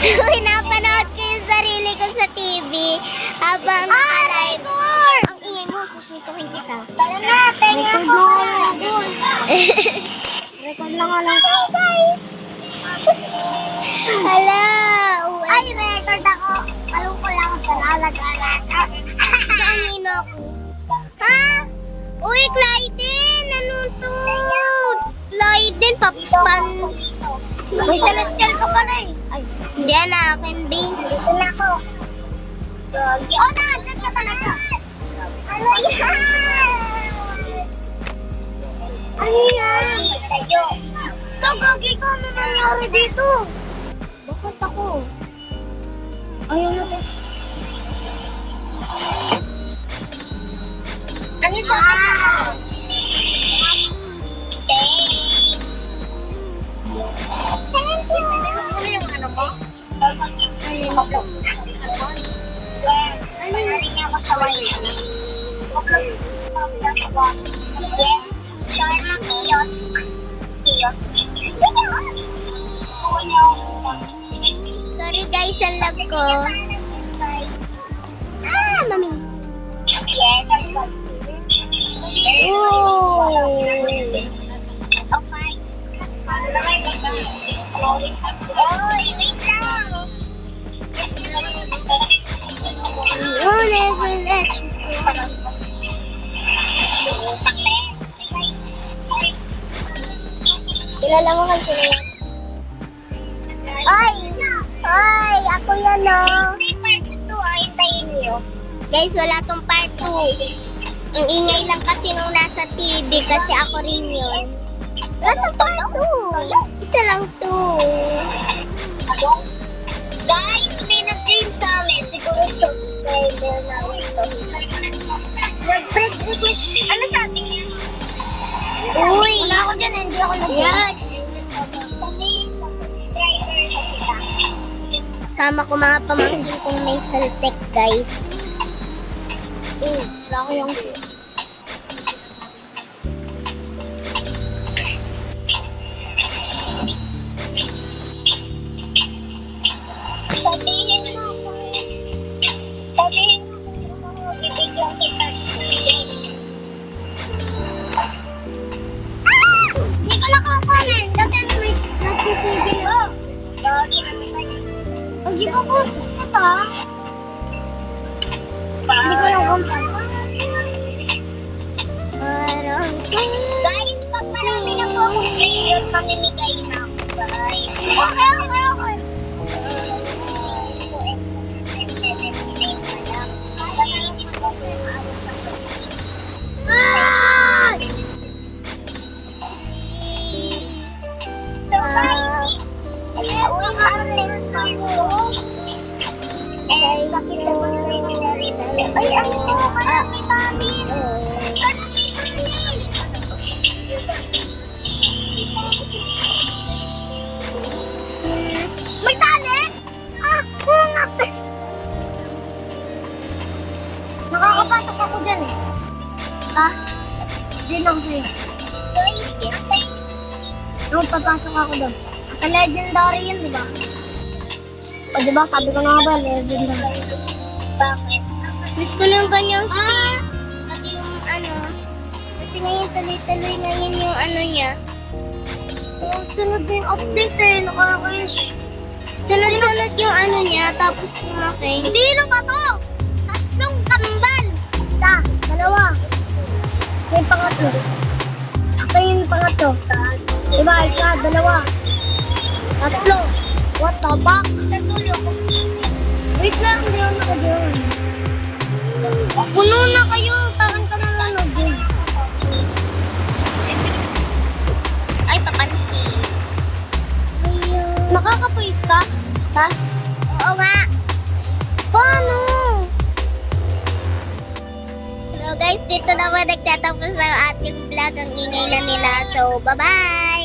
Pinapanood ko yung sarili ko sa TV habang naka-live. Ang ingay mo, susuntukin kita. Tara na, record lang doon. Record lang lang. Hala, ay, record ako. Palong ko lang sa lalagalan. Saan ako? Ha? Uy, Clyden! Ano to? Clyden, papan... May celestial ka pala eh. Ay, hindi na akin, B. Dito na ako. Oh, nandun ka talaga. Ano yan? Ano yan? Tagagi ko, ano nangyari dito? Bakit ako? Ayaw na to. Ano sa ano yung ano mo? Ano yung niya masaway niya? Sorry guys, ang lag ko. Ah, mami. Oh. Oh, never let you go. Kilala mo kasi yan. Ay! Ay! Ako yan, no? Part 2, hintayin niyo. Guys, wala tong part 2. Ang ingay lang kasi nung nasa TV kasi ako rin yun. Wala tong part 2. Isa lang to. Guys, may nag-game sa amin. Siguro subscriber na ito. Nag-break request. Ano sabi niya? Uy! Wala ako dyan, hindi ako nag-break. Sama ko mga pamangkin kong may saltek, guys. Wala ko yung... Sabihin mo bibigyan kita. Hindi ko nakakalan. Dati ano may nagtitibig ko. Hindi ko boses ko ta. Hindi ko nakumpan. Guys, pag marami na po akong video, mamimigay na ako, guys. Okay. Nakakapasok ako dyan eh. Ha? Diyan lang sa'yo. Papasok ako doon. Sa legendary yun, diba? O diba, sabi ko na ba, legendary. Bakit? Miss ko na yung ganyang skin. Pati yung ano. Kasi ngayon tuloy-tuloy ngayon yung ano niya. Sunod na yung update eh. Nakakaish. Sunod-sunod yung ano niya, tapos lumaki. Hindi lang ba to? Tatlong kambal. Isa, dalawa. Ito yung pangatlo. Ito yung pangatlo. Diba, isa, dalawa. Tatlo. What the fuck? Wait lang, hindi ako nakadyan. Puno na kayo. Parang ka nanonood din. Ay, papansin. Nakakapuis ka? Ha? Oo nga. Paano? So guys, dito naman nagtatapos ang ating vlog. Ang ingay na nila. So, bye-bye!